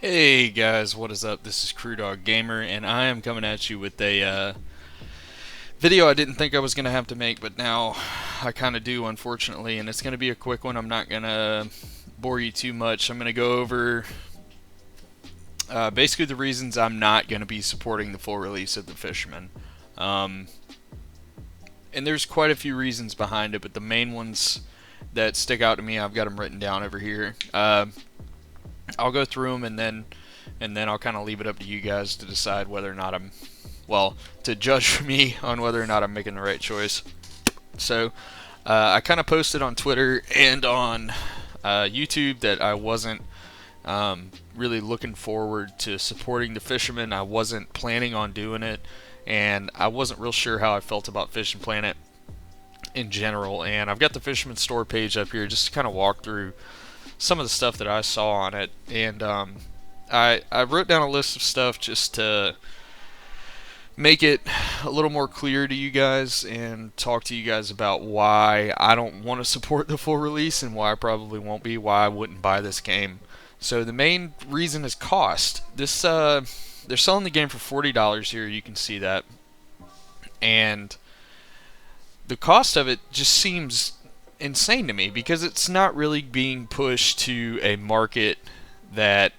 Hey guys, what is up? This is Crewdog Gamer, and I am coming at you with a video I didn't think I was going to have to make, but now I kind of do, unfortunately, and it's going to be a quick one. I'm not going to bore you too much. I'm going to go over basically the reasons I'm not going to be supporting the full release of the Fisherman. Um, and there's quite a few reasons behind it, but the main ones that stick out to me, I've got them written down over here. I'll go through them and then I'll kind of leave it up to you guys to decide whether or not to judge me on whether or not I'm making the right choice. So, I kind of posted on Twitter and on YouTube that I wasn't really looking forward to supporting the Fisherman. I wasn't planning on doing it, and I wasn't real sure how I felt about Fishing Planet in general. And I've got the Fisherman store page up here just to kind of walk through some of the stuff that I saw on it, and I wrote down a list of stuff just to make it a little more clear to you guys and talk to you guys about why I don't want to support the full release and why I probably won't be, why I wouldn't buy this game. So the main reason is cost. They're selling the game for $40 here, you can see that, and the cost of it just seems insane to me because it's not really being pushed to a market that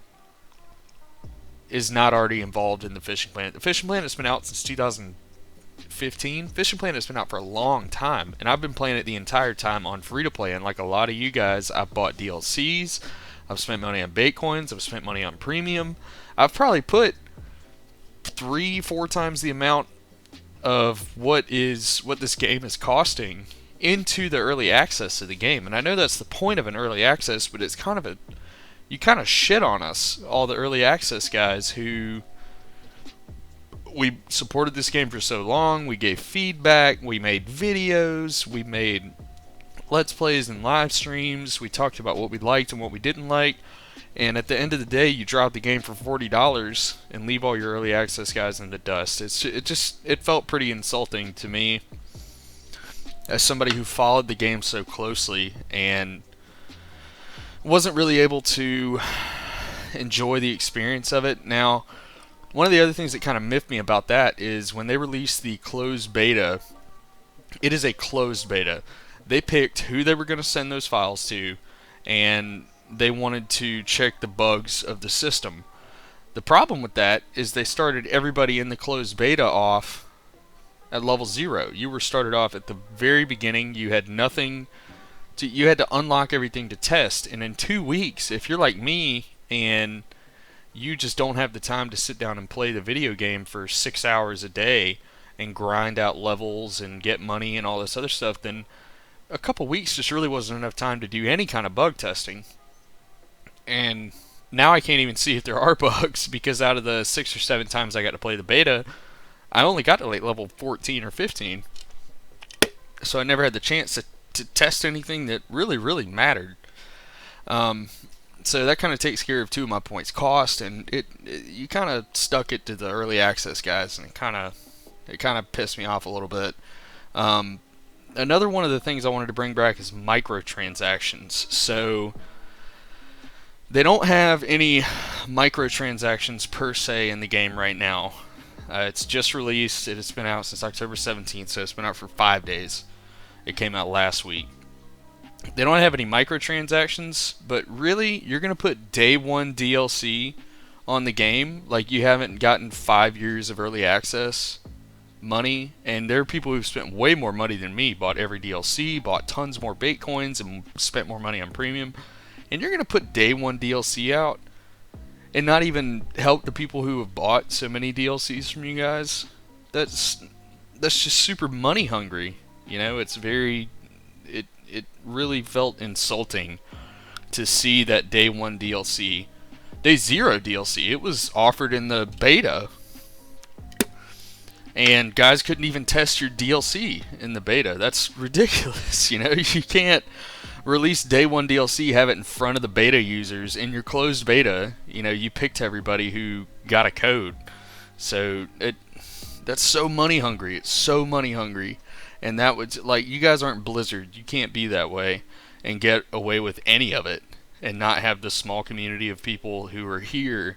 is not already involved in the Fishing Planet. The Fishing Planet has been out since 2015. Fishing Planet has been out for a long time, and I've been playing it the entire time on free to play. And like a lot of you guys, I've bought DLCs, I've spent money on Baitcoins, I've spent money on premium. I've probably put 3-4 times the amount of what this game is costing into the early access of the game. And I know that's the point of an early access, but it's kind of you kind of shit on us, all the early access guys who we supported this game for so long. We gave feedback, we made videos, we made let's plays and live streams, we talked about what we liked and what we didn't like, and at the end of the day you drop the game for $40 and leave all your early access guys in the dust. It felt pretty insulting to me as somebody who followed the game so closely and wasn't really able to enjoy the experience of it. Now, one of the other things that kind of miffed me about that is when they released the closed beta, it is a closed beta. They picked who they were going to send those files to, and they wanted to check the bugs of the system. The problem with that is they started everybody in the closed beta off at level 0. You were started off at the very beginning. You had nothing you had to unlock everything to test, and in 2 weeks, if you're like me and you just don't have the time to sit down and play the video game for 6 hours a day and grind out levels and get money and all this other stuff, then a couple weeks just really wasn't enough time to do any kind of bug testing. And now I can't even see if there are bugs, because out of the 6 or 7 times I got to play the beta, I only got to like level 14 or 15. So I never had the chance to test anything that really mattered. So that kind of takes care of two of my points: cost, and you kind of stuck it to the early access guys, and it kind of pissed me off a little bit. Another one of the things I wanted to bring back is microtransactions. So they don't have any microtransactions per se in the game right now. It's just released. It's been out since October 17th, so it's been out for 5 days. It came out last week. They don't have any microtransactions, but really, you're going to put day one DLC on the game like you haven't gotten 5 years of early access money. And there are people who've spent way more money than me, bought every DLC, bought tons more Baitcoins, and spent more money on premium. And you're going to put day one DLC out and not even help the people who have bought so many DLCs from you guys. That's just super money hungry. You know, it really felt insulting to see that day 1 DLC, day 0 DLC, it was offered in the beta, and guys couldn't even test your DLC in the beta. That's ridiculous. You know, you can't release day 1 DLC, have it in front of the beta users in your closed beta. You know, you picked everybody who got a code. So that's so money hungry. It's so money hungry. And that would, like, you guys aren't Blizzard. You can't be that way and get away with any of it. and not have the small community of people who are here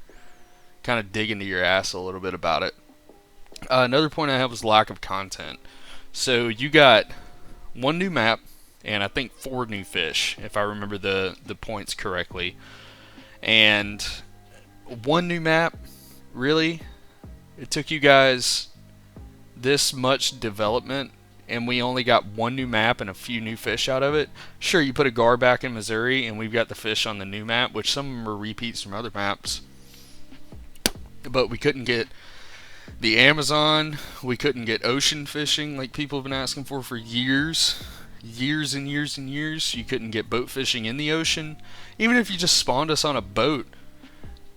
kind of dig into your ass a little bit about it. Another point I have was lack of content. So you got one new map and I think 4 new fish, if I remember the points correctly. And one new map, really? It took you guys this much development and we only got one new map and a few new fish out of it? Sure, you put a gar back in Missouri and we've got the fish on the new map, which some of them are repeats from other maps. But we couldn't get the Amazon, we couldn't get ocean fishing like people have been asking for years. Years and years and years. You couldn't get boat fishing in the ocean. Even if you just spawned us on a boat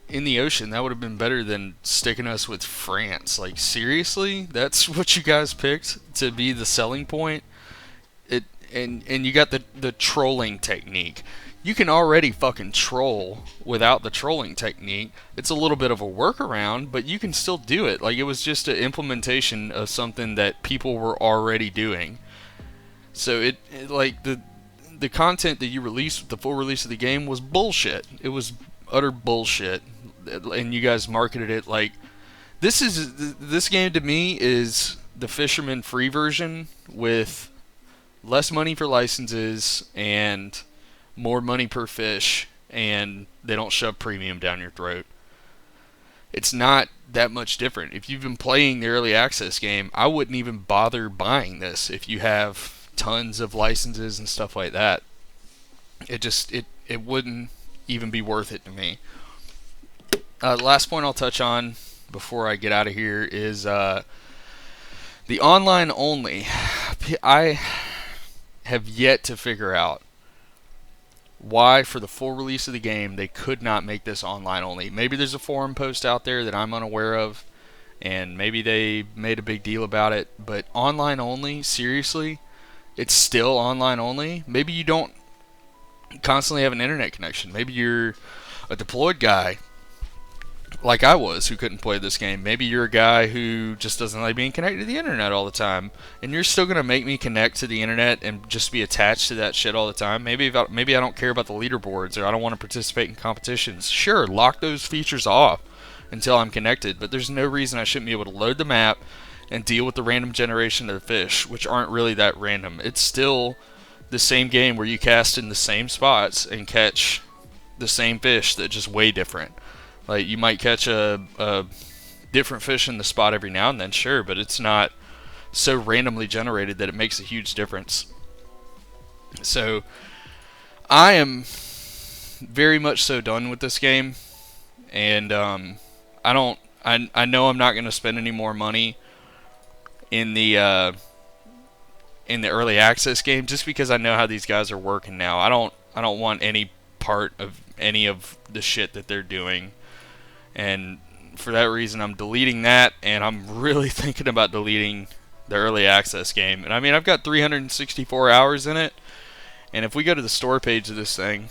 in the ocean, that would have been better than sticking us with France. Like, seriously? That's what you guys picked to be the selling point? And you got the trolling technique. You can already fucking troll without the trolling technique. It's a little bit of a workaround, but you can still do it. Like, it was just an implementation of something that people were already doing. So like the content that you released with the full release of the game was bullshit. It was utter bullshit, and you guys marketed it like this game to me is the Fisherman free version with less money for licenses and more money per fish, and they don't shove premium down your throat. It's not that much different. If you've been playing the early access game, I wouldn't even bother buying this if you have tons of licenses and stuff like that. It wouldn't even be worth it to me. Last point I'll touch on before I get out of here is the online only. I have yet to figure out why for the full release of the game they could not make this online only. Maybe there's a forum post out there that I'm unaware of, and maybe they made a big deal about it, but online only, seriously? It's still online only? Maybe you don't constantly have an internet connection. Maybe you're a deployed guy like I was who couldn't play this game. Maybe you're a guy who just doesn't like being connected to the internet all the time, and you're still going to make me connect to the internet and just be attached to that shit all the time. Maybe I don't care about the leaderboards, or I don't want to participate in competitions. Sure, lock those features off until I'm connected, but there's no reason I shouldn't be able to load the map and deal with the random generation of the fish, which aren't really that random. It's still the same game where you cast in the same spots and catch the same fish that just way different. Like, you might catch a different fish in the spot every now and then, sure, but it's not so randomly generated that it makes a huge difference. So I am very much so done with this game, and I know I'm not going to spend any more money in the early access game, just because I know how these guys are working now. I don't want any part of any of the shit that they're doing, and for that reason I'm deleting that, and I'm really thinking about deleting the early access game. And I mean, I've got 364 hours in it, and if we go to the store page of this thing,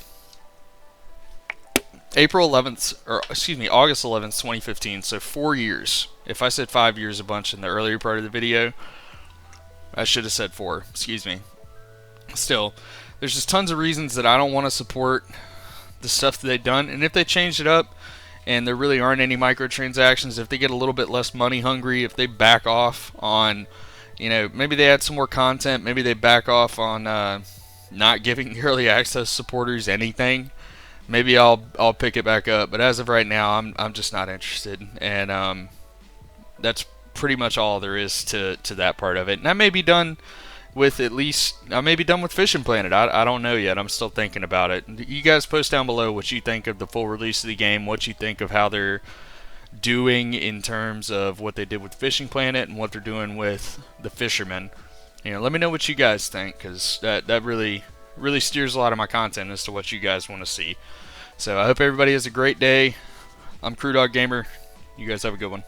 August 11th, 2015, so 4 years. If I said 5 years a bunch in the earlier part of the video, I should have said 4, excuse me. Still, there's just tons of reasons that I don't want to support the stuff that they've done, and if they changed it up, and there really aren't any microtransactions, if they get a little bit less money hungry, if they back off on, maybe they add some more content, maybe they back off on not giving the early access supporters anything, maybe I'll pick it back up. But as of right now, I'm just not interested, and that's pretty much all there is to that part of it. And I may be done with Fishing Planet. I don't know yet. I'm still thinking about it. You guys post down below what you think of the full release of the game, what you think of how they're doing in terms of what they did with Fishing Planet and what they're doing with the Fisherman. Let me know what you guys think, because that really steers a lot of my content as to what you guys want to see. So I hope everybody has a great day. I'm Crew Dog Gamer. You guys have a good one.